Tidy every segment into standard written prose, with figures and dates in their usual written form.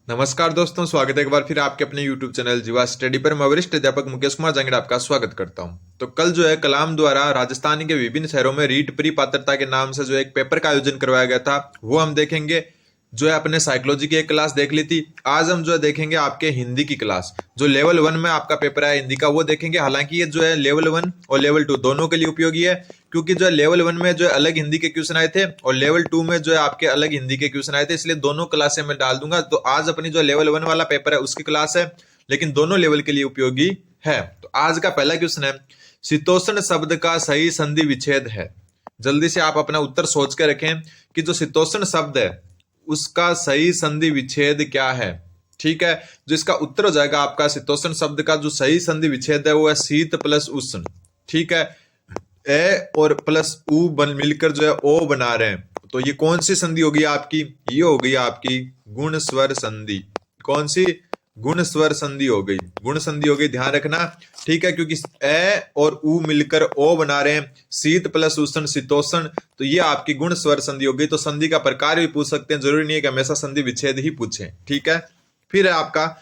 नमस्कार दोस्तों, स्वागत है एक बार फिर आपके अपने YouTube चैनल जीवा स्टडी पर। मैं वरिष्ठ अध्यापक मुकेश कुमार जांगड़ आपका स्वागत करता हूं। तो कल जो है कलाम द्वारा राजस्थान के विभिन्न शहरों में रीट प्री पात्रता के नाम से जो एक पेपर का आयोजन करवाया गया था वो हम देखेंगे। जो है अपने साइकोलॉजी की एक क्लास देख ली थी। आज हम जो है देखेंगे आपके हिंदी की क्लास, जो लेवल 1 में आपका पेपर है हिंदी का, वो देखेंगे। हालांकि ये जो है लेवल 1 और लेवल 2 दोनों के लिए उपयोगी है, क्योंकि जो है लेवल 1 में जो है अलग हिंदी के क्वेश्चन आए थे और लेवल 2 में जो है आपके अलग हिंदी के क्वेश्चन आए थे, इसलिए दोनों क्लासें मैं डाल दूंगा। तो आज अपनी जो लेवल 1 वाला पेपर है उसकी क्लास है, लेकिन दोनों लेवल के लिए उपयोगी है। तो आज का पहला क्वेश्चन है, शीतोष्ण शब्द का सही संधि विच्छेद है। जल्दी से आप अपना उत्तर सोच के रखें कि जो शीतोष्ण शब्द है उसका सही संधि विच्छेद क्या है। ठीक है, जो इसका उत्तर हो जाएगा आपका शीतोष्ण शब्द का जो सही संधि विच्छेद है वो है शीत प्लस उष्ण। ठीक है, ए और प्लस उ मिलकर जो है ओ बना रहे हैं, तो ये कौन सी संधि होगी आपकी? ये हो गई आपकी गुण स्वर संधि। कौन सी? गुण स्वर संधि हो गई, गुण संधि हो गई, ध्यान रखना। ठीक है, क्योंकि ए और उ मिलकर ओ बना रहे हैं, शीत प्लस उष्ण शीतोष्ण, तो ये आपकी गुण स्वर संधि हो गई। तो संधि का प्रकार भी पूछ सकते हैं, जरूरी नहीं है कि हमेशा संधि विच्छेद ही पूछें। ठीक है, फिर है आपका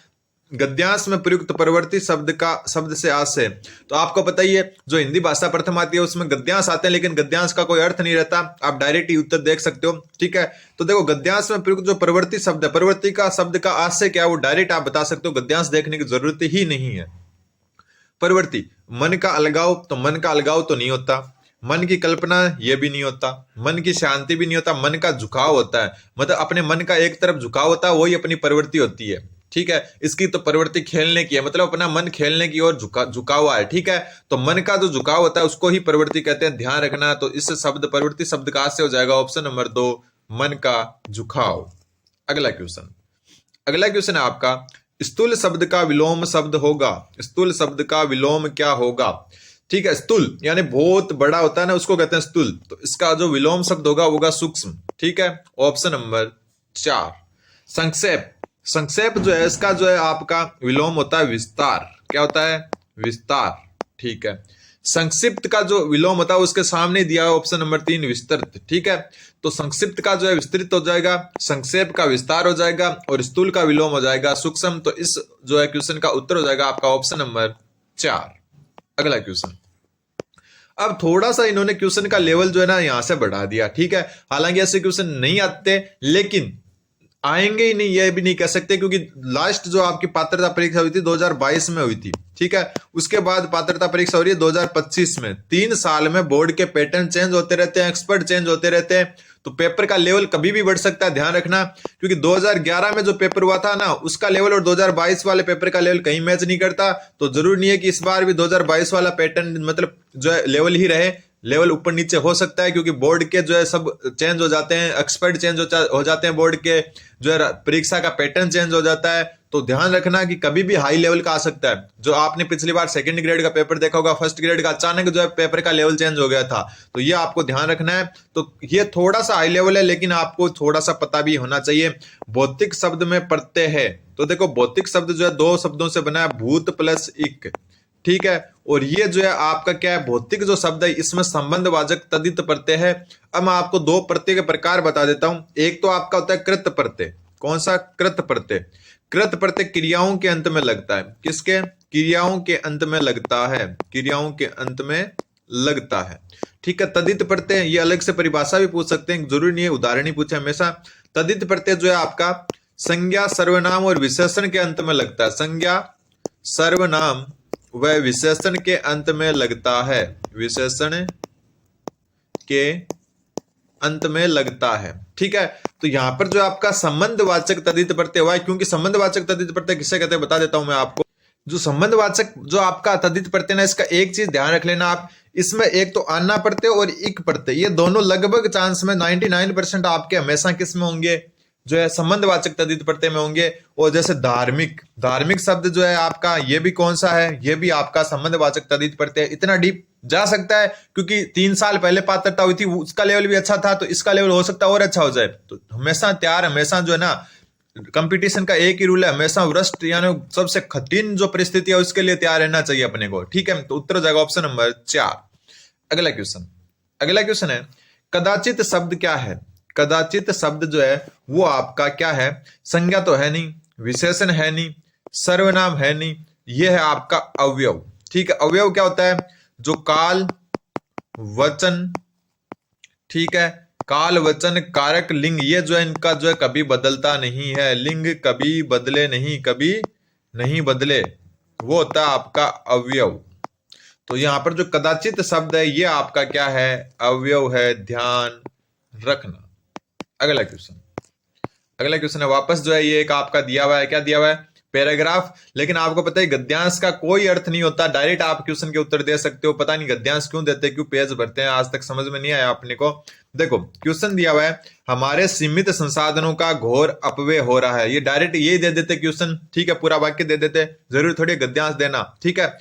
गद्यांश में प्रयुक्त परवर्ती शब्द से आशय। तो आपको पता ही है, जो हिंदी भाषा प्रथम आती है उसमें गद्यांश आते हैं, लेकिन गद्यांश का कोई अर्थ नहीं रहता, आप डायरेक्ट ही उत्तर देख सकते हो। ठीक है, तो देखो गद्यांश में प्रयुक्त जो परवर्ती शब्द है, परवर्ती का शब्द का आशय क्या है वो डायरेक्ट आप बता सकते हो, गद्यांश देखने की जरूरत ही नहीं है। परवर्ती, मन का अलगाव, तो मन का अलगाव तो नहीं होता। मन की कल्पना, ये भी नहीं होता। मन की शांति भी नहीं होता। मन का झुकाव होता है, मतलब अपने मन का एक तरफ झुकाव होता है, वही अपनी प्रवृत्ति होती है। ठीक है, इसकी तो प्रवृत्ति खेलने की है, मतलब अपना मन खेलने की ओर झुका हुआ है। ठीक है, तो मन का जो झुकाव होता है उसको ही प्रवृत्ति कहते हैं, ध्यान रखना। तो इस शब्द प्रवृत्ति शब्द का से हो जाएगा ऑप्शन नंबर 2, मन का झुकाव। अगला क्वेश्चन, अगला क्वेश्चन है आपका, स्थूल शब्द का विलोम शब्द होगा। स्थूल शब्द का विलोम क्या होगा? ठीक है, स्थूल यानी बहुत बड़ा होता है ना, उसको कहते हैं स्थूल, तो इसका जो विलोम शब्द होगा सूक्ष्म। ठीक है, ऑप्शन नंबर 4। संक्षेप, संक्षेप जो है इसका जो है आपका विलोम होता है विस्तार। क्या होता है? विस्तार। ठीक है, संक्षिप्त का जो विलोम होता है उसके सामने दिया है ऑप्शन नंबर 3, विस्तृत। ठीक है, तो संक्षिप्त का जो है विस्तृत हो जाएगा, संक्षेप का विस्तार हो जाएगा और स्थूल का विलोम हो जाएगा सूक्ष्म। तो इस जो है क्वेश्चन का उत्तर हो जाएगा आपका ऑप्शन नंबर 4। अगला क्वेश्चन, अब थोड़ा सा इन्होंने क्वेश्चन का लेवल जो है ना यहां से बढ़ा दिया। ठीक है, हालांकि ऐसे क्वेश्चन नहीं आते, लेकिन आएंगे ही नहीं ये भी नहीं कह सकते, क्योंकि लास्ट जो आपकी पात्रता परीक्षा हुई थी 2022 में हुई थी। ठीक है, उसके बाद पात्रता परीक्षा हो रही है 2025 में। 3 साल में बोर्ड के पैटर्न चेंज होते रहते हैं, एक्सपर्ट चेंज होते रहते हैं, तो पेपर का लेवल कभी भी बढ़ सकता है, ध्यान रखना। क्योंकि 2011 में जो पेपर हुआ था ना उसका लेवल और 2022 वाले पेपर का लेवल कहीं मैच नहीं करता, तो जरूरी नहीं है कि इस बार भी 2022 वाला पैटर्न मतलब जो है लेवल ही रहे, लेवल ऊपर नीचे हो सकता है, क्योंकि बोर्ड के जो है सब चेंज हो जाते हैं, एक्सपर्ट चेंज हो जाते हैं, बोर्ड के जो है परीक्षा का पैटर्न चेंज हो जाता है। तो ध्यान रखना कि कभी भी हाई लेवल का आ सकता है। जो आपने पिछली बार सेकंड ग्रेड का पेपर देखा होगा, फर्स्ट ग्रेड का अचानक जो है पेपर का लेवल चेंज हो गया था, तो ये आपको ध्यान रखना है। तो ये थोड़ा सा हाई लेवल है, लेकिन आपको थोड़ा सा पता भी होना चाहिए। भौतिक शब्द में प्रत्यय है, तो देखो भौतिक शब्द जो है 2 शब्दों से बना है, भूत प्लस इक। ठीक है, और ये जो है आपका क्या है, भौतिक जो शब्द है इसमें संबंधवाचक तद्धित प्रत्यय है। अब मैं आपको 2 प्रत्यय के प्रकार बता देता हूं। एक तो आपका होता है कृत प्रत्यय। कौन सा? कृत प्रत्यय। कृत प्रत्यय क्रियाओं के अंत में लगता है। किसके? क्रियाओं के अंत में लगता है, क्रियाओं के अंत में लगता है। ठीक है, तद्धित प्रत्यय ये अलग से परिभाषा भी पूछ सकते हैं, जरूरी नहीं है उदाहरण ही पूछे हमेशा। तद्धित प्रत्यय जो है आपका संज्ञा सर्वनाम और विशेषण के अंत में लगता है। संज्ञा सर्वनाम वह विशेषण के अंत में लगता है, विशेषण के अंत में लगता है। ठीक है, तो यहां पर जो आपका संबंधवाचक तद्धित प्रत्यय हुआ है, क्योंकि संबंधवाचक तद्धित प्रत्यय किसे कहते हैं बता देता हूं मैं आपको। जो संबंधवाचक जो आपका तद्धित प्रत्यय ना, इसका एक चीज ध्यान रख लेना आप, इसमें एक तो आना प्रत्यय और इक प्रत्यय, ये दोनों लगभग चांस में 99% आपके हमेशा किस में होंगे, जो है संबंधवाचक तद्धित प्रत्यय में होंगे। और जैसे धार्मिक, धार्मिक शब्द जो है आपका ये भी कौन सा है, ये भी आपका संबंधवाचक तद्धित प्रत्यय। इतना डीप जा सकता है क्योंकि 3 साल पहले पात्रता हुई थी, उसका लेवल भी अच्छा था, तो इसका लेवल हो सकता है और अच्छा हो जाए। तो हमेशा तैयार, हमेशा जो है ना कंपटीशन का एक ही रूल है, हमेशा वृष्ट यानी सबसे कठिन जो परिस्थिति है उसके लिए तैयार रहना चाहिए अपने को। ठीक है, तो उत्तर हो जाएगा ऑप्शन नंबर 4। अगला क्वेश्चन, अगला क्वेश्चन है कदाचित शब्द क्या है? कदाचित शब्द जो है वो आपका क्या है, संज्ञा तो है नहीं, विशेषण है नहीं, सर्वनाम है नहीं, ये है आपका अवयव। ठीक है, अवयव क्या होता है, जो काल वचन, ठीक है, काल वचन कारक लिंग, ये जो है इनका जो है कभी बदलता नहीं है, लिंग कभी बदले नहीं, कभी नहीं बदले, वो होता है आपका अवयव। तो यहां पर जो कदाचित शब्द है ये आपका क्या है, अवयव है, ध्यान रखना। अगला क्वेश्चन, अगला क्वेश्चन है वापस जो है ये एक आपका दिया हुआ है, क्या दिया हुआ है, पैराग्राफ। लेकिन आपको पता है गद्यांश का कोई अर्थ नहीं होता, डायरेक्ट आप क्वेश्चन के उत्तर दे सकते हो। पता नहीं गद्यांश क्यों देते हैं, क्यों पेज भरते हैं, आज तक समझ में नहीं आया अपने को। देखो क्वेश्चन दिया हुआ है, हमारे सीमित संसाधनों का घोर अपव्यय हो रहा है, ये डायरेक्ट यही दे देते क्वेश्चन। ठीक है, पूरा वाक्य दे देते, जरूरी थोड़ी गद्यांश देना। ठीक है,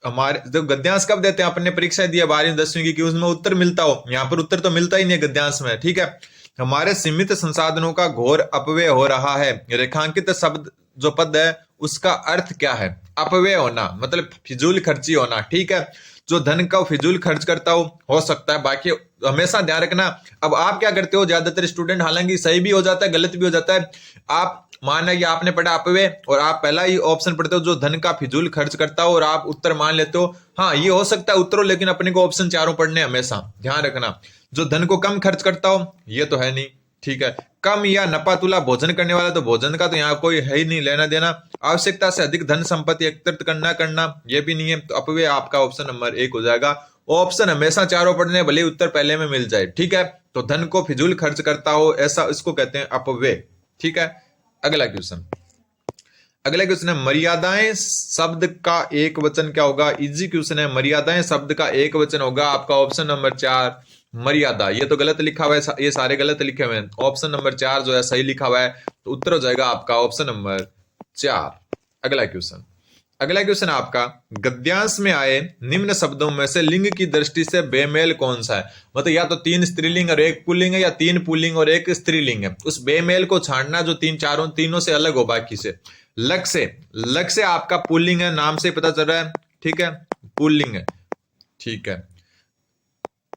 हमारे जो गद्यांश कब देते हैं, अपने परीक्षा दिया 12वीं 10वीं की, उसमें उत्तर मिलता हो, यहाँ पर उत्तर तो मिलता ही नहीं है गद्यांश में। ठीक है, हमारे सीमित संसाधनों का घोर अपव्यय हो रहा है, रेखांकित शब्द जो पद है उसका अर्थ क्या है, अपव्यय होना मतलब फिजूल खर्ची होना। ठीक है, जो धन का फिजूल खर्च करता हो सकता है, बाकी हमेशा ध्यान रखना। अब आप क्या करते हो, ज्यादातर स्टूडेंट, हालांकि सही भी हो जाता है गलत भी हो जाता है, आप माना कि आपने पढ़ा अपव्यय और आप पहला ही ऑप्शन पढ़ते हो जो धन का फिजूल खर्च करता हो, और आप उत्तर मान लेते हो। हाँ, ये हो सकता है उत्तर हो, लेकिन अपने को ऑप्शन चारों पढ़ने हमेशा ध्यान रखना। जो धन को कम खर्च करता हो, ये तो है नहीं। ठीक है, कम या नपा तुला भोजन करने वाला, तो भोजन का तो यहाँ कोई है ही नहीं लेना देना। आवश्यकता से अधिक धन संपत्ति एकत्रित करना, ये भी नहीं है, तो अपव्यय आपका ऑप्शन नंबर 1 हो जाएगा। ऑप्शन हमेशा चारों पढ़ने, भले उत्तर पहले में मिल जाए। ठीक है, तो धन को फिजूल खर्च करता हो, ऐसा इसको कहते हैं अपव्यय। ठीक है, अगला क्वेश्चन, अगला क्वेश्चन है मर्यादाएं शब्द का एक वचन क्या होगा, इजी क्वेश्चन है। मर्यादाएं शब्द का एक वचन होगा आपका ऑप्शन नंबर 4 मर्यादा। ये तो गलत लिखा हुआ है, ये सारे गलत लिखे हुए हैं, ऑप्शन नंबर 4 जो है सही लिखा हुआ है, तो उत्तर हो जाएगा आपका ऑप्शन नंबर 4। अगला क्वेश्चन, अगला क्वेश्चन आपका गद्यांश में आए निम्न शब्दों में से लिंग की दृष्टि से बेमेल कौन सा है, मतलब या तो 3 स्त्रीलिंग और 1 पुल्लिंग है, या 3 पुल्लिंग और 1 स्त्रीलिंग है। उस बेमेल को छांटना जो तीनों से अलग हो बाकी से। लग से आपका पुल्लिंग है, नाम से पता चल रहा है। ठीक है, पुल्लिंग है। ठीक है,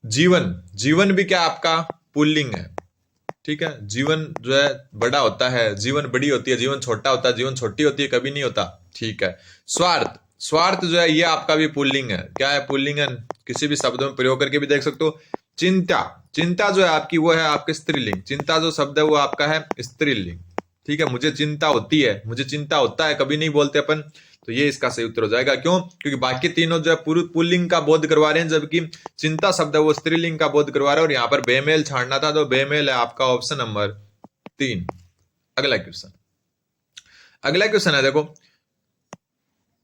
जीवन भी क्या आपका पुल्लिंग है। ठीक है, जीवन जो है बड़ा होता है, जीवन बड़ी होती है, जीवन छोटा होता है, जीवन छोटी होती है, कभी नहीं होता। ठीक है, स्वार्थ जो है ये आपका भी पुल्लिंग है। क्या है, पुल्लिंग है, किसी भी शब्दों में प्रयोग करके भी देख सकते हो। चिंता जो है आपकी वो है आपके स्त्रीलिंग, चिंता जो शब्द है वो आपका है स्त्रीलिंग। ठीक है, मुझे चिंता होती है, मुझे चिंता होता है, कभी नहीं बोलते अपन, तो ये इसका सही उत्तर हो जाएगा। क्यों, क्योंकि बाकी तीनों जो है पुल्लिंग का बोध करवा रहे हैं, जबकि चिंता शब्द है वो स्त्रीलिंग का बोध करवा रहे हैं, और यहाँ पर बेमेल छाड़ना था, तो बेमेल है आपका ऑप्शन नंबर 3। अगला क्वेश्चन है देखो,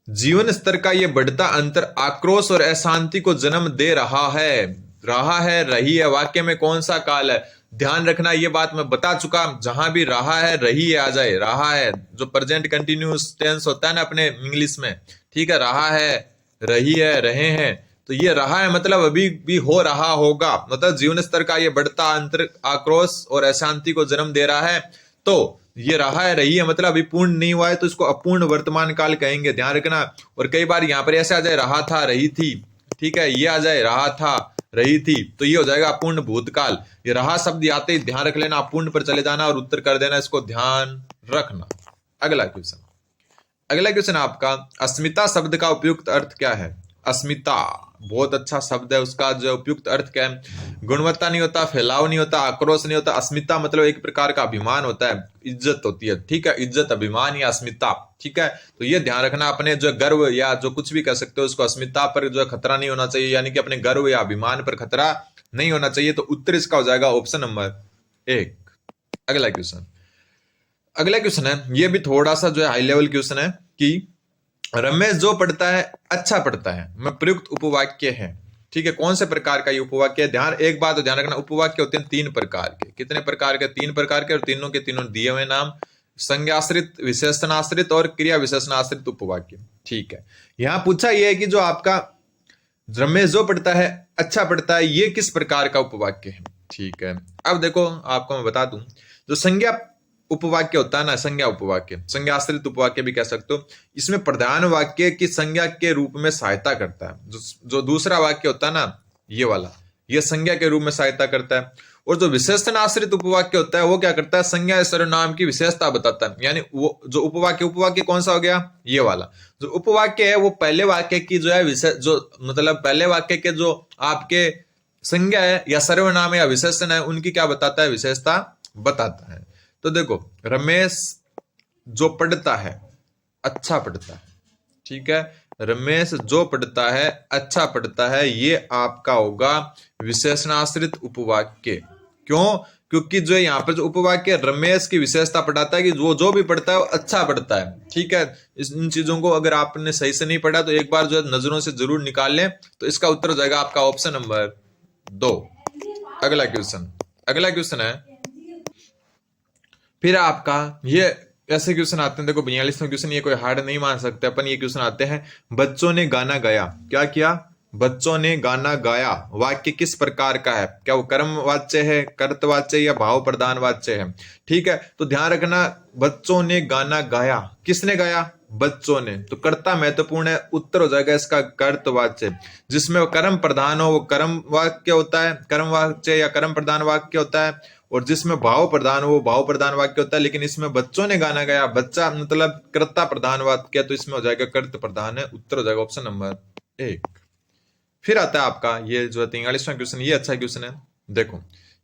जीवन स्तर का ये बढ़ता अंतर आक्रोश और अशांति को जन्म दे रहा है, रही है, वाक्य में कौन सा काल है। ध्यान रखना, ये बात मैं बता चुका, जहां भी रहा है रही है आ जाए। रहा है जो प्रेजेंट कंटिन्यूअस टेंस होता है ना अपने इंग्लिश में, ठीक है, रहा है, रही है, रहे हैं, तो ये रहा है मतलब अभी भी हो रहा होगा, मतलब जीवन स्तर का ये बढ़ता अंतर आक्रोश और अशांति को जन्म दे रहा है। तो ये रहा है, रही है मतलब अभी पूर्ण नहीं हुआ है, तो इसको अपूर्ण वर्तमान काल कहेंगे, ध्यान रखना। और कई बार यहाँ पर ऐसे आ जाए रहा था, रही थी, ठीक है, ये आ जाए रहा था, रही थी, तो ये हो जाएगा अपूर्ण भूतकाल। ये रहा शब्द आते ही ध्यान रख लेना, अपूर्ण पर चले जाना और उत्तर कर देना, इसको ध्यान रखना। अगला क्वेश्चन आपका, अस्मिता शब्द का उपयुक्त अर्थ क्या है। अस्मिता बहुत अच्छा शब्द है, उसका जो उपयुक्त अर्थ क्या है, गुणवत्ता नहीं होता, फैलाव नहीं होता, आक्रोश नहीं होता। अस्मिता मतलब एक प्रकार का अभिमान होता है, इज्जत होती है। ठीक है, इज्जत, अभिमान या अस्मिता। ठीक है, तो ये ध्यान रखना, अपने जो गर्व या जो कुछ भी कह सकते हो, उसको अस्मिता पर जो खतरा नहीं होना चाहिए, यानी कि अपने गर्व या अभिमान पर खतरा नहीं होना चाहिए। तो उत्तर इसका हो जाएगा ऑप्शन नंबर 1। अगला क्वेश्चन है, ये भी थोड़ा सा जो है हाई लेवल क्वेश्चन है कि रमेश जो पढ़ता है अच्छा पढ़ता है में प्रयुक्त उपवाक्य है। ठीक है, कौन से प्रकार का ये उपवाक्य है। एक बात ध्यान रखना, उपवाक्य होते हैं 3 प्रकार के। कितने प्रकार के, 3 प्रकार के, और तीनों के तीनों दिए हुए नाम, संज्ञाश्रित, विशेषणाश्रित और क्रिया विशेषणाश्रित उपवाक्य। ठीक है, यहां पूछा यह है कि जो आपका रमेश जो पढ़ता है अच्छा पढ़ता है, ये किस प्रकार का उपवाक्य है। ठीक है, अब देखो आपको मैं बता दूं, जो संज्ञा उपवाक्य होता है ना, संज्ञा उपवाक्य, संज्ञाश्रित उपवाक्य भी कह सकते हो, इसमें प्रधान वाक्य की संज्ञा के रूप में सहायता करता है। जो दूसरा वाक्य होता है ना, ये वाला, ये संज्ञा के रूप में सहायता करता है। और जो विशेषण आश्रित उपवाक्य होता है वो क्या करता है, संज्ञा या सर्वनाम की विशेषता बताता है। यानी वो जो उपवाक्य कौन सा हो गया, ये वाला जो उपवाक्य है वो पहले वाक्य की जो है विशेष, जो मतलब पहले वाक्य के जो आपके संज्ञा है या सर्वनाम या विशेषण है उनकी क्या बताता है, विशेषता बताता है। तो देखो, रमेश जो पढ़ता है अच्छा पढ़ता है, ठीक है, रमेश जो पढ़ता है अच्छा पढ़ता है, ये आपका होगा विशेषणाश्रित उपवाक्य। क्यों, क्योंकि जो यहाँ पर जो उपवाक्य रमेश की विशेषता पढ़ाता है कि वो जो भी पढ़ता है वो अच्छा पढ़ता है, ठीक है। इन चीजों को अगर आपने सही से नहीं पढ़ा तो एक बार जो है नजरों से जरूर निकाल लें। तो इसका उत्तर हो जाएगा आपका ऑप्शन नंबर 2। अगला क्वेश्चन है फिर आपका ये ऐसे क्वेश्चन आते हैं, देखो 42वां क्वेश्चन, ये कोई हार्ड नहीं मान सकते अपन। ये क्वेश्चन आते हैं, बच्चों ने गाना गाया, क्या किया, बच्चों ने गाना गाया, वाक्य किस प्रकार का है, क्या वो कर्मवाच्य है, कर्तवाच्य या भाव प्रधान वाच्य है, ठीक है। तो ध्यान रखना, बच्चों ने गाना गाया, किसने गाया, बच्चों ने, तो कर्ता महत्वपूर्ण है, उत्तर हो जाएगा इसका कर्तवाच्य। जिसमें कर्म प्रधान हो वो कर्म वाक्य होता है, कर्म वाच्य या कर्म प्रधान वाक्य होता है, और जिसमें भाव प्रधान हो वो भाव प्रधान वाक्य होता है। लेकिन इसमें बच्चों ने गाना गाया, बच्चा मतलब कर्ता प्रधान वाक्य, तो इसमें हो जाएगा कर्त प्रधान है, उत्तर हो जाएगा ऑप्शन नंबर 1। फिर आता है आपका ये जो 43वां क्वेश्चन, ये अच्छा क्वेश्चन है। देखो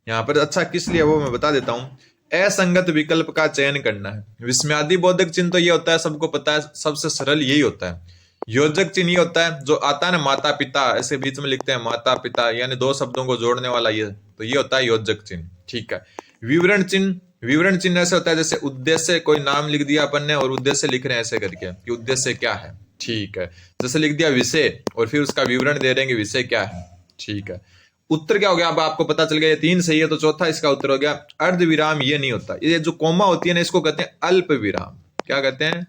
यहाँ पर अच्छा किस लिए वो मैं बता देता हूँ। असंगत विकल्प का चयन करना है। विस्मयादि बोधक चिन्ह तो ये होता है, सबको पता है, सबसे सरल यही होता है। योजक चिन्ह ये होता है जो आता है ना, माता पिता, ऐसे बीच में लिखते हैं माता पिता, यानी दो शब्दों को जोड़ने वाला, ये तो ये होता है योजक चिन्ह, ठीक है। विवरण चिन्ह ऐसे होता है जैसे उद्देश्य, कोई नाम लिख दिया अपन ने और उद्देश्य लिख रहे हैं ऐसे करके कि उद्देश्य क्या है, ठीक है। जैसे लिख दिया विषय और फिर उसका विवरण दे देंगे विषय क्या है, ठीक है। उत्तर क्या हो गया, अब आपको पता चल गया, ये 3 सही है, तो चौथा इसका उत्तर हो गया अर्ध विराम। ये नहीं होता, ये जो कोमा होती है ना, इसको कहते हैं अल्प विराम। क्या कहते हैं,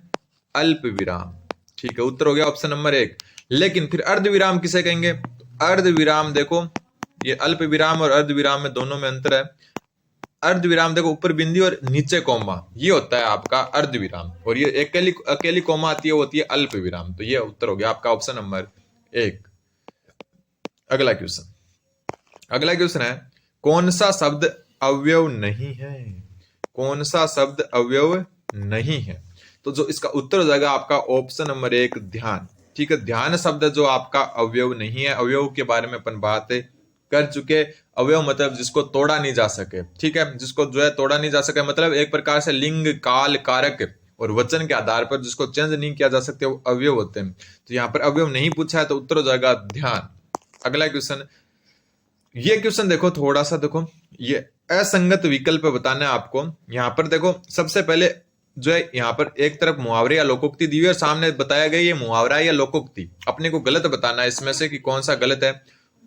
अल्प विराम, ठीक है। उत्तर हो गया ऑप्शन नंबर 1। लेकिन फिर अर्ध विराम किसे कहेंगे, अर्ध विराम देखो, ये अल्प विराम और अर्ध विराम में दोनों में अंतर है। अर्ध विराम देखो, ऊपर बिंदी और नीचे कोमा, ये होता है आपका अर्ध विराम, और ये अकेली कोमा आती है, वो होती है अल्प विराम। तो ये उत्तर हो गया आपका ऑप्शन नंबर 1। अगला क्वेश्चन है, कौन सा शब्द अवयव नहीं है, कौन सा शब्द अवयव नहीं है। तो जो इसका उत्तर हो जाएगा आपका ऑप्शन नंबर 1 ध्यान, ठीक है। ध्यान शब्द जो आपका अवयव नहीं है। अवयव के बारे में अपन बात कर चुके। अवयव मतलब जिसको तोड़ा नहीं जा सके, ठीक है, जिसको जो है तोड़ा नहीं जा सके, मतलब एक प्रकार से लिंग काल कारक और वचन के आधार पर जिसको चेंज नहीं किया जा सकते, वो अवयव होते हैं। तो यहाँ पर अवयव नहीं पूछा है, तो उत्तर हो जाएगा ध्यान। अगला क्वेश्चन, ये क्वेश्चन देखो, थोड़ा सा देखो, ये असंगत विकल्प बताना है आपको। यहाँ पर देखो, सबसे पहले जो है यहाँ पर एक तरफ मुहावरे या लोकोक्ति दी हुई है और सामने बताया गया ये मुहावरा या लोकोक्ति। अपने को गलत बताना है इसमें से कि कौन सा गलत है।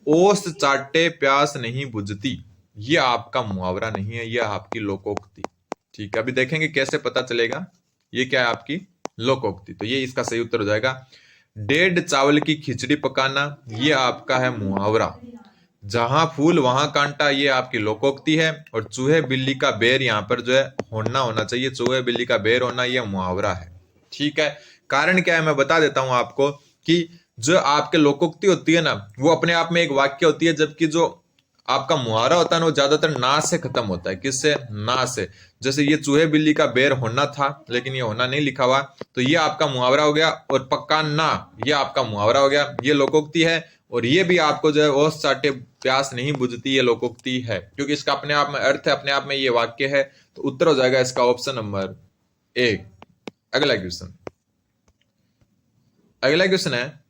ओस चाटे प्यास नहीं बुझती, ये आपका मुहावरा नहीं है, ये आपकी लोकोक्ति, ठीक है। अभी देखेंगे कैसे पता चलेगा ये क्या है, आपकी लोकोक्ति। तो ये इसका सही उत्तर हो जाएगा। डेढ़ चावल की खिचड़ी पकाना, ये आपका है मुहावरा। जहां फूल वहां कांटा, ये आपकी लोकोक्ति है। और चूहे बिल्ली का बेर, यहाँ पर जो है होना चाहिए, चूहे बिल्ली का बेर होना, ये मुहावरा है, ठीक है। कारण क्या है मैं बता देता हूं आपको, कि जो आपके लोकोक्ति होती है ना, वो अपने आप में एक वाक्य होती है, जबकि जो आपका मुहावरा होता है ना, वो ज्यादातर ना से खत्म होता है। किससे, ना से। जैसे ये चूहे बिल्ली का बेर होना था, लेकिन ये होना नहीं लिखा हुआ, तो ये आपका मुहावरा हो गया। और पक्का ना, ये आपका मुहावरा हो गया, ये लोकोक्ति है। और ये भी आपको जो है ओस चाटे प्यास नहीं बुझती, ये लोकोक्ति है, क्योंकि इसका अपने आप में अर्थ है, अपने आप में ये वाक्य है। तो उत्तर हो जाएगा इसका ऑप्शन नंबर 1। अगला क्वेश्चन है,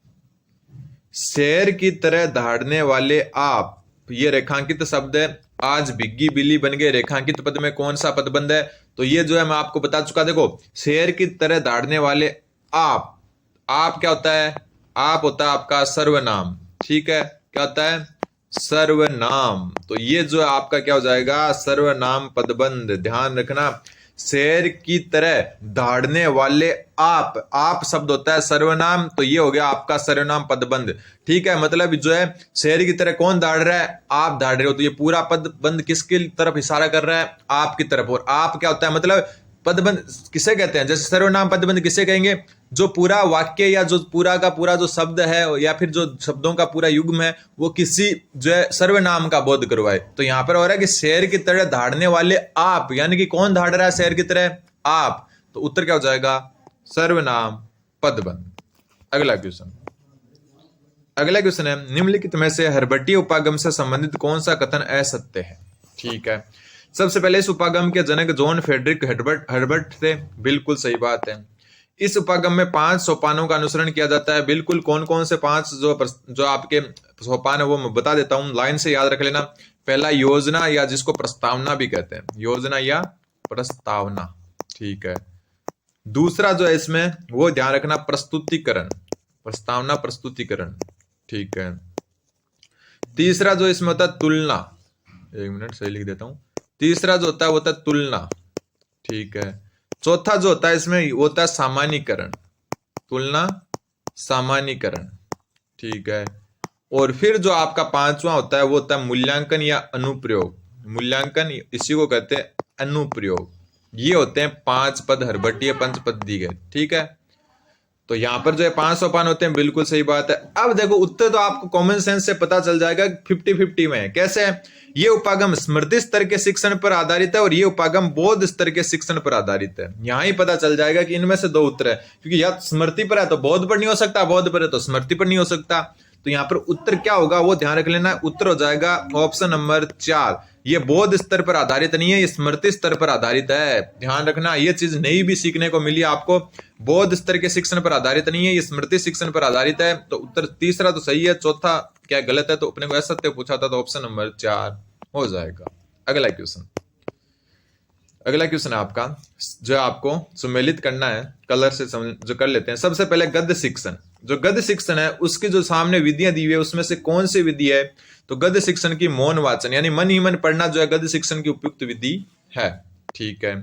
शेर की तरह दहाड़ने वाले आप, ये रेखांकित शब्द है। आज भिग्गी बिल्ली बन गए, रेखांकित पद में कौन सा पदबंध है। तो ये जो है मैं आपको बता चुका। देखो, शेर की तरह दहाड़ने वाले आप क्या होता है, आप होता है आपका सर्वनाम, ठीक है। क्या होता है, सर्वनाम। तो ये जो है आपका क्या हो जाएगा, सर्वनाम पदबंध। ध्यान रखना, शेर की तरह दहाड़ने वाले आप शब्द होता है सर्वनाम, तो ये हो गया आपका सर्वनाम पदबंध, ठीक है। मतलब जो है शेर की तरह कौन दहाड़ रहा है, आप दहाड़ रहे हो, तो ये पूरा पदबंध किसकी तरफ इशारा कर रहा है, आपकी तरफ। और आप क्या होता है, मतलब पदबंध किसे कहते हैं? जैसे सर्वनाम पदबंध किसे कहेंगे? जो पूरा वाक्य या जो पूरा का पूरा जो शब्द है या फिर जो शब्दों का पूरा युग्म है वो किसी जो है सर्वनाम का बोध करवाए। तो यहां पर हो रहा है कि शेर की तरह दहाड़ने वाले आप, यानी कि कौन दहाड़ रहा है शेर की तरह? आप। तो उत्तर क्या हो जाएगा? सर्वनाम पदबंध। अगला क्वेश्चन है, निम्नलिखित में से हर्बटीय उपागम से संबंधित कौन सा कथन असत्य है? ठीक है, सबसे पहले इस उपागम के जनक जॉन फ्रेडरिक हर्बर्ट थे। बिल्कुल सही बात है। इस उपागम में 5 सोपानों का अनुसरण किया जाता है। बिल्कुल, कौन कौन से 5 जो आपके सोपान है वो मैं बता देता हूं, लाइन से याद रख लेना। पहला योजना, या जिसको प्रस्तावना भी कहते हैं, योजना या प्रस्तावना। ठीक है। दूसरा जो है इसमें वो ध्यान रखना, प्रस्तुतिकरण, प्रस्तावना प्रस्तुतिकरण। ठीक है। तीसरा जो इसमें होता है तुलना, 1 मिनट सही लिख देता हूं। तीसरा जो होता है वो होता है तुलना। ठीक है। चौथा जो होता है इसमें वो होता है सामान्यीकरण, तुलना सामान्यीकरण। ठीक है। और फिर जो आपका 5वां होता है वो होता है मूल्यांकन या अनुप्रयोग। मूल्यांकन, इसी को कहते हैं अनुप्रयोग। ये होते हैं 5 पद हर्बटीय पंचपद दी गए। ठीक है। तो यहां पर जो है 5 सोपान होते हैं। बिल्कुल सही बात है। अब देखो उत्तर तो आपको कॉमन सेंस से पता चल जाएगा, 50-50 में है। कैसे है? ये उपागम स्मृति स्तर के शिक्षण पर आधारित है और ये उपागम बोध स्तर के शिक्षण पर आधारित है। यहां ही पता चल जाएगा कि इनमें से 2 उत्तर है, क्योंकि या स्मृति पर है तो बोध पर नहीं हो सकता, बोध पर है तो स्मृति पर नहीं हो सकता। तो यहां पर उत्तर क्या होगा वो ध्यान रख लेना। उत्तर हो जाएगा ऑप्शन नंबर 4। ये बोध स्तर पर आधारित नहीं है, ये स्मृति स्तर पर आधारित है। ध्यान रखना, ये चीज नई भी सीखने को मिली आपको। बोध स्तर के शिक्षण पर आधारित नहीं है, ये स्मृति शिक्षण पर आधारित है। तो उत्तर तीसरा तो सही है, चौथा क्या गलत है? तो अपने को असत्य पूछा था, तो ऑप्शन नंबर 4 हो जाएगा। अगला क्वेश्चन है आपका, जो आपको सुमेलित करना है, कलर से जो कर लेते हैं। सबसे पहले गद्य शिक्षण। जो गद्य शिक्षण है उसकी जो सामने विधियां दी हुई है उसमें से कौन सी विधि है? तो गद्य शिक्षण की मौन वाचन, यानी मन ही मन पढ़ना जो है गद्य शिक्षण की उपयुक्त विधि है। ठीक है।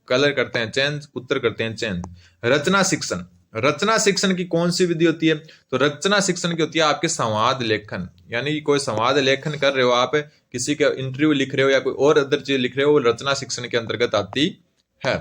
कलर करते हैं चेंज, उत्तर करते हैं चेंज। रचना शिक्षण। रचना शिक्षण की कौन सी विधि होती है? तो रचना शिक्षण की होती है आपके संवाद लेखन, यानी कोई संवाद लेखन कर रहे हो आप, किसी का इंटरव्यू लिख रहे हो या कोई और अदर चीज लिख रहे हो, वो रचना शिक्षण के अंतर्गत आती है।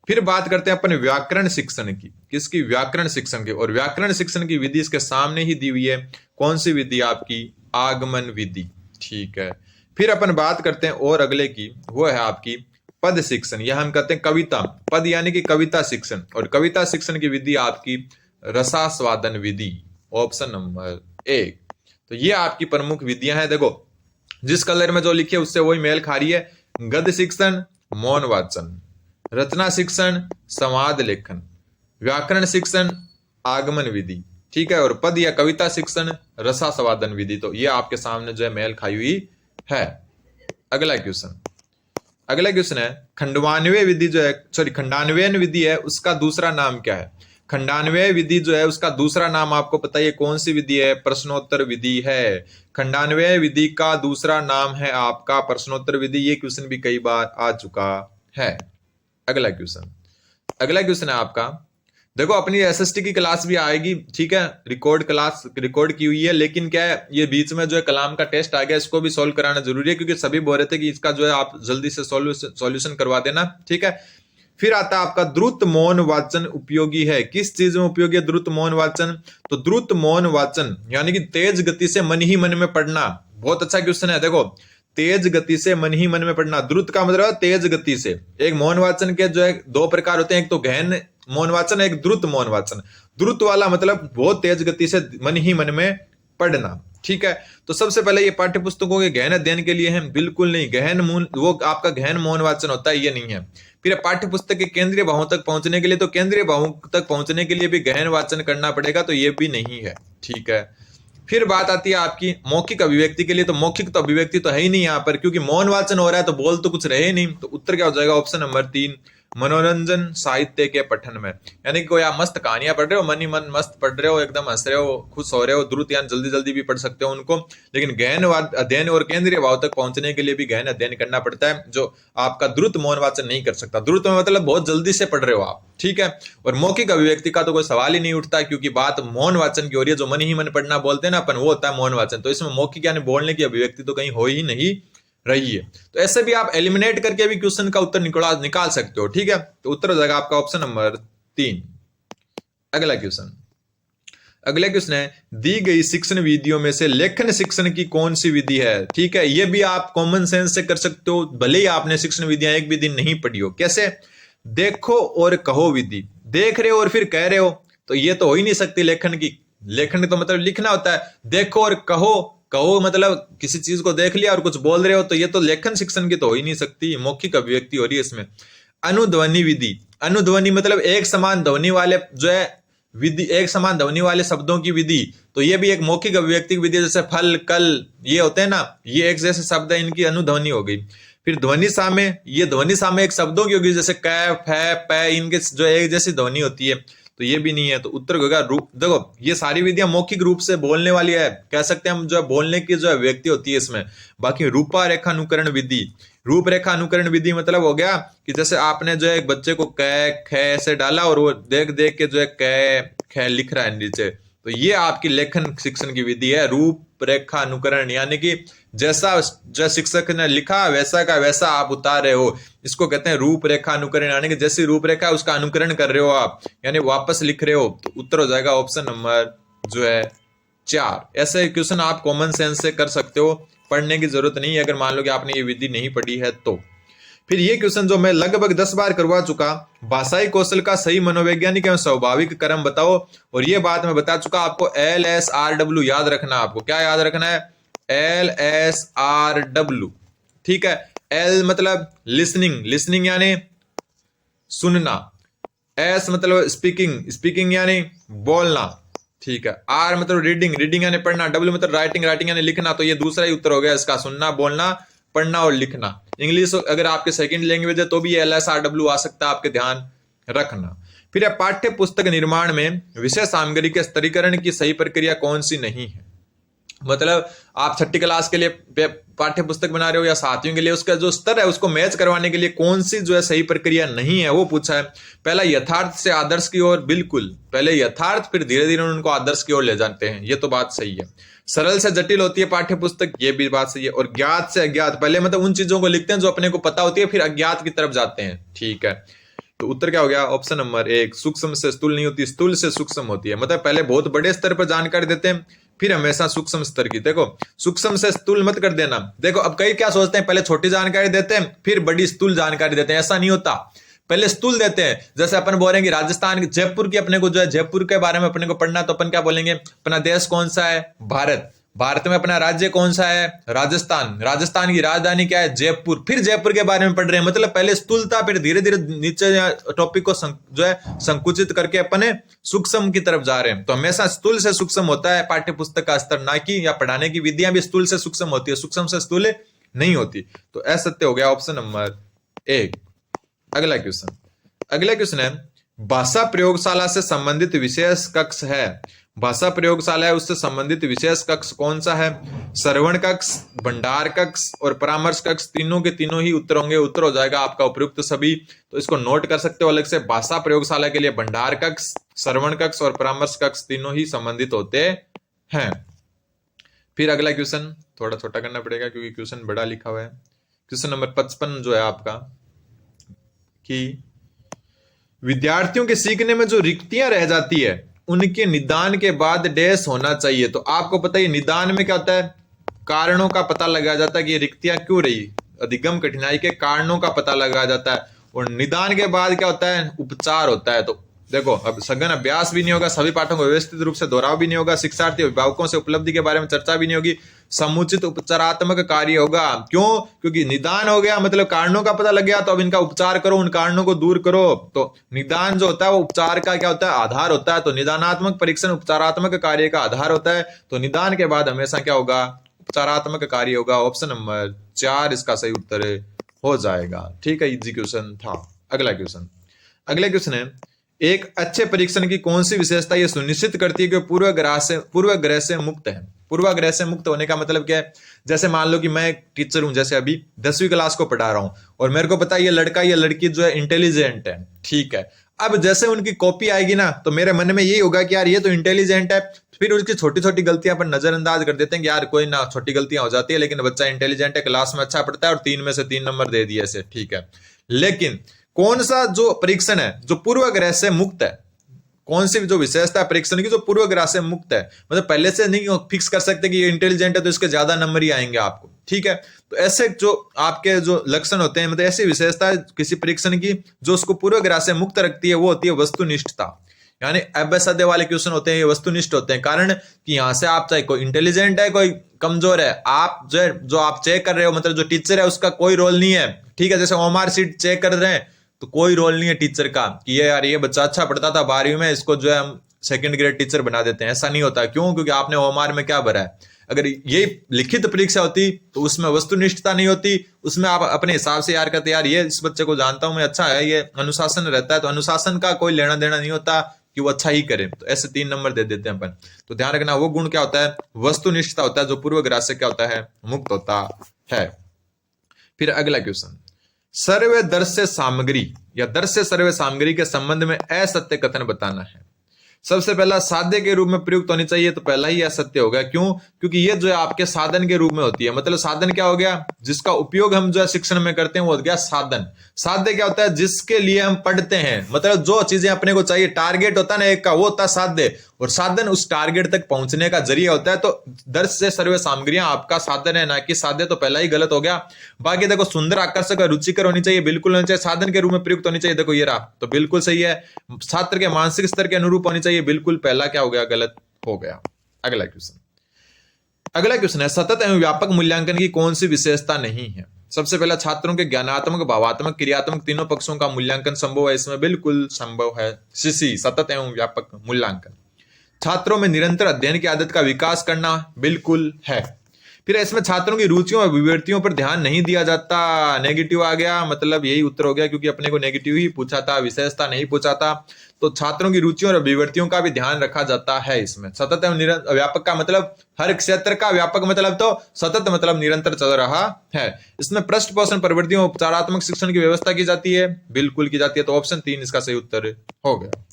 फिर बात करते हैं अपन व्याकरण शिक्षण की। किसकी? व्याकरण शिक्षण की। और व्याकरण शिक्षण की विधि इसके सामने ही दी हुई है। कौन सी विधि? आपकी आगमन विधि। ठीक है। फिर अपन बात करते हैं और अगले की, वो है आपकी पद शिक्षण। यह हम कहते हैं कविता, पद यानी कि कविता शिक्षण। और कविता शिक्षण की विधि आपकी रसास्वादन विधि, ऑप्शन नंबर 1। तो ये आपकी प्रमुख विधियां हैं। देखो जिस कलर में जो लिखी है उससे वही मेल खा रही है। गद्य शिक्षण मौन वाचन, रचना शिक्षण संवाद लेखन, व्याकरण शिक्षण आगमन विधि। ठीक है। और पद या कविता शिक्षण रसास्वादन विधि। तो ये आपके सामने जो है मेल खाई हुई है। अगला क्वेश्चन है, खंडवान्वय विधि जो है, सॉरी खंडान्वयन विधि है, उसका दूसरा नाम क्या है? खंडान्वय विधि जो है उसका दूसरा नाम आपको पता है कौन सी विधि है? प्रश्नोत्तर विधि है। खंडान्वय विधि का दूसरा नाम है आपका प्रश्नोत्तर विधि। ये क्वेश्चन भी कई बार आ चुका है। अगला क्वेश्चन है आपका, देखो अपनी एसएसटी की क्लास भी आएगी। ठीक है। रिकॉर्ड की हुई है, लेकिन क्या है ये बीच में जो है कलाम का टेस्ट आ गया, इसको भी सॉल्व कराना जरूरी है, क्योंकि सभी बोल रहे थे कि इसका जो है आप जल्दी से सॉल्यूशन करवा देना। ठीक है। फिर आता है आपका द्रुत मौन वाचन उपयोगी है। किस चीज में उपयोगी है द्रुत मौन वाचन? तो द्रुत मौन वाचन यानी कि तेज गति से मन ही मन में पढ़ना। बहुत अच्छा क्वेश्चन है। देखो तेज गति से मन ही मन में पढ़ना, द्रुत का मतलब तेज गति से। एक मौन वाचन के जो है 2 प्रकार होते हैं, एक तो गहन मौन वाचन, एक द्रुत मौन वाचन। द्रुत वाला मतलब बहुत तेज गति से मन ही मन में पढ़ना। ठीक है। तो सबसे पहले ये पाठ्य पुस्तकों के गहन अध्ययन के लिए है? बिल्कुल नहीं। गहन मूल वो आपका गहन मौन वाचन होता है, ये नहीं है। फिर पाठ्य पुस्तक के केंद्रीय भावों तक पहुंचने के लिए, तो केंद्रीय भावों तक पहुंचने के लिए भी गहन वाचन करना पड़ेगा, तो ये भी नहीं है। ठीक है। फिर बात आती है आपकी मौखिक अभिव्यक्ति के लिए। तो मौखिक तो अभिव्यक्ति तो है ही नहीं यहाँ पर, क्योंकि मौन वाचन हो रहा है तो बोल तो कुछ रहे नहीं। तो उत्तर क्या हो जाएगा? ऑप्शन नंबर 3 मनोरंजन साहित्य के पठन में, यानी कि कोई आप मस्त कहानियां पढ़ रहे हो, मन ही मन मस्त पढ़ रहे हो, एकदम हंस रहे हो, खुश हो रहे हो, द्रुत यानी जल्दी जल्दी भी पढ़ सकते हो उनको। लेकिन गहन अध्ययन और केंद्रीय भाव तक पहुंचने के लिए भी गहन अध्ययन करना पड़ता है, जो आपका द्रुत मौन वाचन नहीं कर सकता। द्रुत में मतलब बहुत जल्दी से पढ़ रहे हो आप। ठीक है। और मौखिक अभिव्यक्ति का तो कोई सवाल ही नहीं उठता, क्योंकि बात मौन वाचन की हो रही है। जो मन ही मन पढ़ना बोलते हैं ना अपन, वो होता है मौन वाचन। तो इसमें मौखिक यानी बोलने की अभिव्यक्ति तो कहीं हो ही नहीं रही है। तो ऐसे भी आप एलिमिनेट करके भी क्वेश्चन का उत्तर निकाल सकते हो। ठीक है, तो उत्तर हो जाएगा आपका ऑप्शन नंबर 3। अगला क्वेश्चन है, दी गई शिक्षण विधियों में से लेखन शिक्षण की कौन सी विधि है? ठीक है, ये भी आप कॉमन सेंस से कर सकते हो, भले ही आपने शिक्षण विधियां एक भी दिन नहीं पढ़ी हो। कैसे? देखो और कहो विधि। देख रहे हो और फिर कह रहे हो, तो ये तो हो ही नहीं सकती लेखन की। लेखन तो मतलब लिखना होता है। देखो और कहो, कहो मतलब किसी चीज को देख लिया और कुछ बोल रहे हो, तो ये तो लेखन शिक्षण की तो हो ही नहीं सकती, मौखिक अभिव्यक्ति हो रही है इसमें। अनुध्वनि विधि, अनुध्वनि मतलब एक समान ध्वनि वाले जो है विधि, एक समान ध्वनि वाले शब्दों की विधि, तो ये भी एक मौखिक अभिव्यक्ति की विधि। जैसे फल, कल, ये होते हैं ना, ये एक जैसे शब्द है, इनकी अनुध्वनि हो गई। फिर ध्वनि साम्य, ये ध्वनि साम्य एक शब्दों की होगी, जैसे कै, फै, पै, इनके जो एक जैसी ध्वनि होती है, तो ये भी नहीं है। तो उत्तर होगा रूप। देखो ये सारी विधियां मौखिक रूप से बोलने वाली है, कह सकते हैं हम, जो है बोलने की जो है व्यक्ति होती है इसमें। बाकी रूपा रेखा अनुकरण विधि, रूपरेखा अनुकरण विधि मतलब हो गया कि जैसे आपने जो है एक बच्चे को कै, खे से डाला और वो देख देख के जो है कै, खे लिख रहा है नीचे, तो ये आपकी लेखन शिक्षण की विधि है, रूपरेखा अनुकरण। यानी कि जैसा जो शिक्षक ने लिखा वैसा का वैसा आप उतार रहे हो, इसको कहते हैं रूपरेखा अनुकरण। यानी कि जैसी रूपरेखा उसका अनुकरण कर रहे हो आप, यानी वापस लिख रहे हो। तो उत्तर हो जाएगा ऑप्शन नंबर जो है 4। ऐसे क्वेश्चन आप कॉमन सेंस से कर सकते हो, पढ़ने की जरूरत नहीं है अगर मान लो कि आपने ये विधि नहीं पढ़ी है तो। फिर ये क्वेश्चन जो मैं लगभग 10 बार करवा चुका, भाषाई कौशल का सही मनोवैज्ञानिक एवं स्वाभाविक क्रम बताओ। और ये बात मैं बता चुका आपको, LSRW याद रखना। आपको क्या याद रखना है? LSRW। ठीक है, L मतलब लिसनिंग, लिसनिंग यानी सुनना। S मतलब स्पीकिंग, स्पीकिंग यानी बोलना। ठीक है, R मतलब रीडिंग, रीडिंग यानी पढ़ना। W मतलब राइटिंग, राइटिंग यानी लिखना। तो ये दूसरा ही उत्तर हो गया इसका, सुनना, बोलना, पढ़ना और लिखना। इंग्लिश अगर आपके सेकंड लैंग्वेज है तो भी LSRW आ सकता है, आपके ध्यान रखना। फिर पाठ्य पुस्तक निर्माण में विषय सामग्री के स्तरीकरण की सही प्रक्रिया कौन सी नहीं है? मतलब आप छठी क्लास के लिए पाठ्य पुस्तक बना रहे हो या साथियों के लिए, उसका जो स्तर है उसको मैच करवाने के लिए कौन सी जो है सही प्रक्रिया नहीं है, वो पूछा है। पहला, यथार्थ से आदर्श की ओर, बिल्कुल पहले यथार्थ फिर धीरे धीरे उनको आदर्श की ओर ले जाते हैं, ये तो बात सही है। सरल से जटिल होती है पाठ्य पुस्तक, ये भी बात सही है। और ज्ञात से अज्ञात, पहले मतलब उन चीजों को लिखते हैं जो अपने को पता होती है, फिर अज्ञात की तरफ जाते हैं। ठीक है, तो उत्तर क्या हो गया? Option number 1। सूक्ष्म से स्थूल नहीं होती, स्थूल से सूक्ष्म होती है। मतलब पहले बहुत बड़े स्तर पर जानकारी देते हैं, फिर हमेशा सूक्ष्म स्तर की। देखो सूक्ष्म से स्थूल मत कर देना। देखो अब कई क्या सोचते हैं, पहले छोटी जानकारी देते हैं फिर बड़ी स्थूल जानकारी देते हैं, ऐसा नहीं होता। पहले स्थूल देते हैं। जैसे अपन बोल रहे हैं कि राजस्थान, जयपुर की अपने को जो है जयपुर के बारे में अपने को पढ़ना, तो अपन क्या बोलेंगे? अपना देश कौन सा है? भारत। भारत में अपना राज्य कौन सा है? राजस्थान। राजस्थान की राजधानी क्या है? जयपुर। फिर जयपुर के बारे में पढ़ रहे हैं। मतलब पहले स्थूलता, फिर धीरे धीरे नीचे टॉपिक को जो है संकुचित करके अपने सूक्ष्म की तरफ जा रहे हैं। तो हमेशा स्थूल से सूक्ष्म होता है पाठ्य पुस्तक का स्तर, ना कि या पढ़ाने की विधियां भी स्थूल से सूक्ष्म होती है, सूक्ष्म से स्थूल नहीं होती। तो असत्य हो गया ऑप्शन नंबर 1। अगला क्वेश्चन है, भाषा प्रयोगशाला से संबंधित विशेष कक्ष है। भाषा प्रयोगशाला है, उससे संबंधित विशेष कक्ष कौन सा है? श्रवण कक्ष, भंडार कक्ष और परामर्श कक्ष, तीनों के तीनों ही उत्तर होंगे। उत्तर हो जाएगा आपका उपयुक्त सभी। तो इसको नोट कर सकते हो अलग से। भाषा प्रयोगशाला के लिए भंडार कक्ष, श्रवण कक्ष और परामर्श कक्ष तीनों ही संबंधित होते हैं। फिर अगला क्वेश्चन थोड़ा छोटा करना पड़ेगा क्योंकि क्वेश्चन बड़ा लिखा हुआ है। क्वेश्चन नंबर 55 जो है आपका, कि विद्यार्थियों के सीखने में जो रिक्तियां रह जाती है उनके निदान के बाद डैश होना चाहिए। तो आपको पता है निदान में क्या होता है? कारणों का पता लगाया जाता है कि ये रिक्तियां क्यों रही, अधिगम कठिनाई के कारणों का पता लगाया जाता है। और निदान के बाद क्या होता है? उपचार होता है। तो देखो अब सघन अभ्यास भी नहीं होगा, सभी पाठों को व्यवस्थित रूप से दोहराव भी नहीं होगा, शिक्षार्थी अभिभावकों से उपलब्धि के बारे में चर्चा भी नहीं होगी, समुचित उपचारात्मक कार्य होगा। क्यों? क्योंकि निदान हो गया मतलब कारणों का पता लग गया, तो अब इनका उपचार करो, उन कारणों को दूर करो। तो निदान जो होता है वो उपचार का क्या होता है? आधार होता है। तो निदानात्मक परीक्षण उपचारात्मक कार्य का आधार होता है। तो निदान के बाद हमेशा क्या होगा? उपचारात्मक कार्य होगा। ऑप्शन नंबर 4 इसका सही उत्तर हो जाएगा। ठीक है, इजी क्वेश्चन था। अगला क्वेश्चन है, एक अच्छे परीक्षण की कौन सी विशेषता यह सुनिश्चित करती है कि पूर्वाग्रह से मुक्त है? पूर्वाग्रह से मुक्त होने का मतलब क्या है? जैसे मान लो कि मैं एक टीचर हूं, जैसे अभी 10वीं क्लास को पढ़ा रहा हूं और मेरे को पता है ये लड़का या लड़की जो है इंटेलिजेंट है, ठीक है। अब जैसे उनकी कॉपी आएगी ना तो मेरे मन में यही होगा कि यार ये तो इंटेलिजेंट है, फिर उसकी छोटी छोटी गलतियां पर नजरअंदाज कर देते हैं कि यार कोई ना, छोटी गलतियां हो जाती है लेकिन बच्चा इंटेलिजेंट है, क्लास में अच्छा पढ़ता है और 3 में से 3 नंबर दे दिए ऐसे, ठीक है। लेकिन कौन सा जो परीक्षण है जो पूर्वाग्रह से मुक्त है, कौन सी जो विशेषता है परीक्षण की जो पूर्वाग्रह से मुक्त है, मतलब पहले से नहीं फिक्स कर सकते कि ये इंटेलिजेंट है तो इसके ज्यादा नंबर ही आएंगे आपको, ठीक है। तो ऐसे जो आपके जो लक्षण होते हैं, मतलब ऐसी विशेषता है किसी परीक्षण की जो उसको पूर्वाग्रह से मुक्त रखती है, वो होती है वस्तुनिष्ठता। यानी अभ्यासाध्य वाले क्वेश्चन होते हैं ये वस्तुनिष्ठ होते हैं, कारण कि यहां से आप चाहे कोई इंटेलिजेंट है कोई कमजोर है, आप जो आप चेक कर रहे हो, मतलब जो टीचर है उसका कोई रोल नहीं है, ठीक है। जैसे ओएमआर शीट चेक कर रहे हैं तो कोई रोल नहीं है टीचर का कि ये यार ये बच्चा अच्छा पढ़ता था 12वीं में, इसको जो है हम सेकंड ग्रेड टीचर बना देते हैं, ऐसा नहीं होता। क्यों? क्योंकि आपने ओएमआर में क्या भरा है। अगर ये लिखित परीक्षा होती तो उसमें वस्तुनिष्ठता नहीं होती, उसमें आप अपने हिसाब से यार कहते यार ये इस बच्चे को जानता हूं मैं, अच्छा है, ये अनुशासन रहता है, तो अनुशासन का कोई लेना देना नहीं होता कि वो अच्छा ही करे, तो ऐसे 3 नंबर दे देते हैं अपन। तो ध्यान रखना वो गुण क्या होता है, वस्तुनिष्ठता होता है, जो पूर्वाग्रह से क्या होता है, मुक्त होता है। फिर अगला क्वेश्चन, सर्व दृश्य सामग्री या दृश्य सर्व सामग्री के संबंध में असत्य कथन बताना है। सबसे पहला साध्य के रूप में प्रयुक्त होनी चाहिए, तो पहला ही असत्य होगा। क्यों? क्योंकि ये जो है आपके साधन के रूप में होती है, मतलब साधन क्या हो गया, जिसका उपयोग हम जो है शिक्षण में करते हैं वो हो गया साधन। साध्य क्या होता है, जिसके लिए हम पढ़ते हैं, मतलब जो चीजें अपने को चाहिए, टारगेट होता है ना एक का, वो होता है साध्य, और साधन उस टारगेट तक पहुंचने का जरिया होता है। तो दृश्य सर्व सामग्रियां आपका साधन है, ना कि साध्य, तो पहला ही गलत हो गया। बाकी देखो सुंदर, आकर्षक और रुचिकर होनी चाहिए, बिल्कुल होनी चाहिए, साधन के रूप में प्रयुक्त होनी चाहिए, देखो ये रहा, तो बिल्कुल सही है। छात्र के मानसिक स्तर के अनुरूप होनी चाहिए, बिल्कुल पहला क्या हो गया, गलत हो गया। अगला क्वेश्चन है, सतत एवं व्यापक मूल्यांकन की कौन सी विशेषता नहीं है। सबसे पहला, छात्रों के ज्ञानात्मक, भावात्मक, क्रियात्मक तीनों पक्षों का मूल्यांकन संभव है, इसमें बिल्कुल संभव है। सीसी, सतत एवं व्यापक मूल्यांकन। छात्रों में निरंतर अध्ययन की आदत का विकास करना, बिल्कुल है। फिर इसमें छात्रों की रुचियों और विवृत्तियों पर ध्यान नहीं दिया जाता, नेगेटिव आ गया, मतलब यही उत्तर हो गया, क्योंकि अपने को नेगेटिव ही पूछा था, विशेषता नहीं पूछा था। तो छात्रों की रुचियों और विवृत्तियों का भी ध्यान रखा जाता है इसमें। सतत एवं व्यापक का मतलब हर क्षेत्र का, व्यापक मतलब तो सतत मतलब निरंतर चल रहा है। इसमें पृष्ठ पोषण प्रवृत्तियों, उपचारात्मक शिक्षण की व्यवस्था की जाती है, बिल्कुल की जाती है। तो ऑप्शन 3 इसका सही उत्तर हो गया।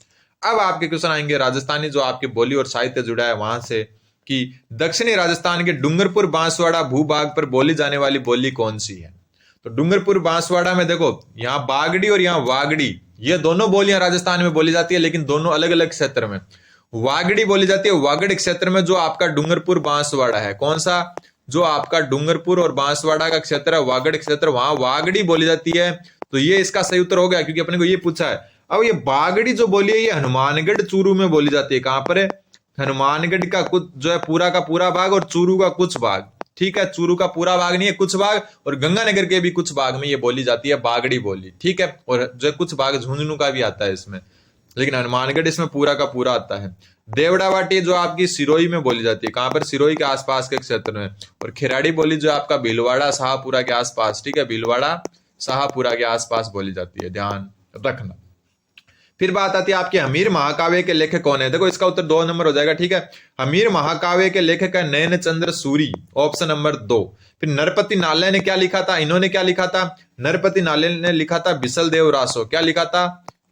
अब आपके क्वेश्चन आएंगे राजस्थानी, जो आपकी बोली और साहित्य जुड़ा है वहां से, कि दक्षिणी राजस्थान के डूंगरपुर बांसवाड़ा भूभाग पर बोली जाने वाली बोली कौन सी है। तो डूंगरपुर बांसवाड़ा में देखो, यहाँ बागड़ी और यहाँ वागड़ी, ये दोनों बोलियां राजस्थान में बोली जाती है, लेकिन दोनों अलग अलग क्षेत्र में। वागड़ी बोली जाती है वागड़ क्षेत्र में, जो आपका डूंगरपुर बांसवाड़ा है। कौन सा? जो आपका डूंगरपुर और बांसवाड़ा का क्षेत्र है, वागड़ क्षेत्र, वहां वागड़ी बोली जाती है। तो ये इसका सही उत्तर हो गया, क्योंकि अपने को ये पूछा है। अब ये बागड़ी जो बोली है, ये हनुमानगढ़ चूरू में बोली जाती है। कहां पर है? हनुमानगढ़ का कुछ जो है पूरा का पूरा भाग, और चूरू का कुछ भाग, ठीक है। चूरू का पूरा भाग नहीं है, कुछ भाग, और गंगानगर के भी कुछ भाग में ये बोली जाती है बागड़ी बोली, ठीक है। और जो कुछ भाग झुंझुनू का भी आता है इसमें, लेकिन हनुमानगढ़ इसमें पूरा का पूरा आता है। देवड़ावाटी जो आपकी सिरोही में बोली जाती है, कहां पर? सिरोही के आसपास के क्षेत्र में। और खिराड़ी बोली जो आपका भीलवाड़ा शाहपुरा के आसपास, ठीक है, भीलवाड़ा शाहपुरा के आसपास बोली जाती है, ध्यान रखना। फिर बात आती है आपके हमीर महाकाव्य के लेखक कौन है। देखो इसका उत्तर 2 नंबर हो जाएगा, ठीक है। हमीर महाकाव्य के लेखक है नयन चंद्र सूरी, ऑप्शन नंबर 2। फिर नरपति नाले ने क्या लिखा था, इन्होंने क्या लिखा था? नरपति नाले ने लिखा था बिसल देव रासो। क्या लिखा था?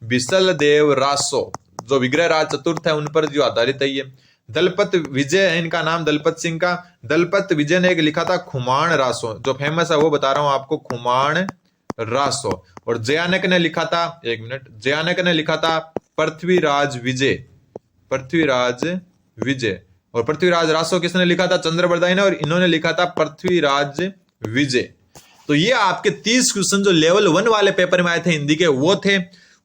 बिसल देव रासो, जो विग्रह राज चतुर्थ है उन पर जो आधारित है ये। दलपत विजय है इनका नाम, दलपत सिंह का। दलपत विजय ने एक लिखा था खुमाण रासो, जो फेमस है वो बता रहा हूं आपको, खुमाण रासो। और जयानक ने लिखा था, एक मिनट, जयानक ने लिखा था पृथ्वीराज विजय, पृथ्वीराज विजय। और पृथ्वीराज रासो किसने लिखा था? चंद्रबरदाई ने। और इन्होंने लिखा था पृथ्वीराज विजय। तो ये आपके 30 क्वेश्चन जो लेवल 1 वाले पेपर में आए थे हिंदी के, वो थे।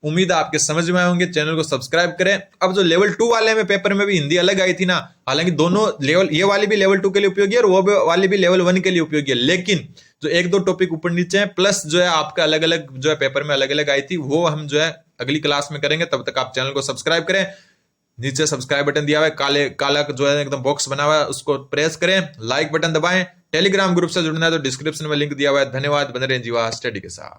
उम्मीद है आपके समझ में आए होंगे। चैनल को सब्सक्राइब करें। अब जो लेवल 2 वाले में पेपर में भी हिंदी अलग आई थी ना, हालांकि दोनों लेवल, ये वाली भी लेवल 2 के लिए उपयोगी है और वो वाली भी लेवल 1 के लिए उपयोगी है, लेकिन जो 1-2 टॉपिक ऊपर नीचे हैं, प्लस जो है आपका अलग अलग जो है पेपर में अलग अलग आई थी, वो हम जो है अगली क्लास में करेंगे। तब तक आप चैनल को सब्सक्राइब करें। नीचे सब्सक्राइब बटन दिया हुआ है, काले काला जो है एकदम बॉक्स बना हुआ है, उसको प्रेस करें, लाइक बटन दबाएं। टेलीग्राम ग्रुप से जुड़ना है तो डिस्क्रिप्शन में लिंक दिया हुआ है। धन्यवाद। बने रहें जीवा स्टडी के साथ।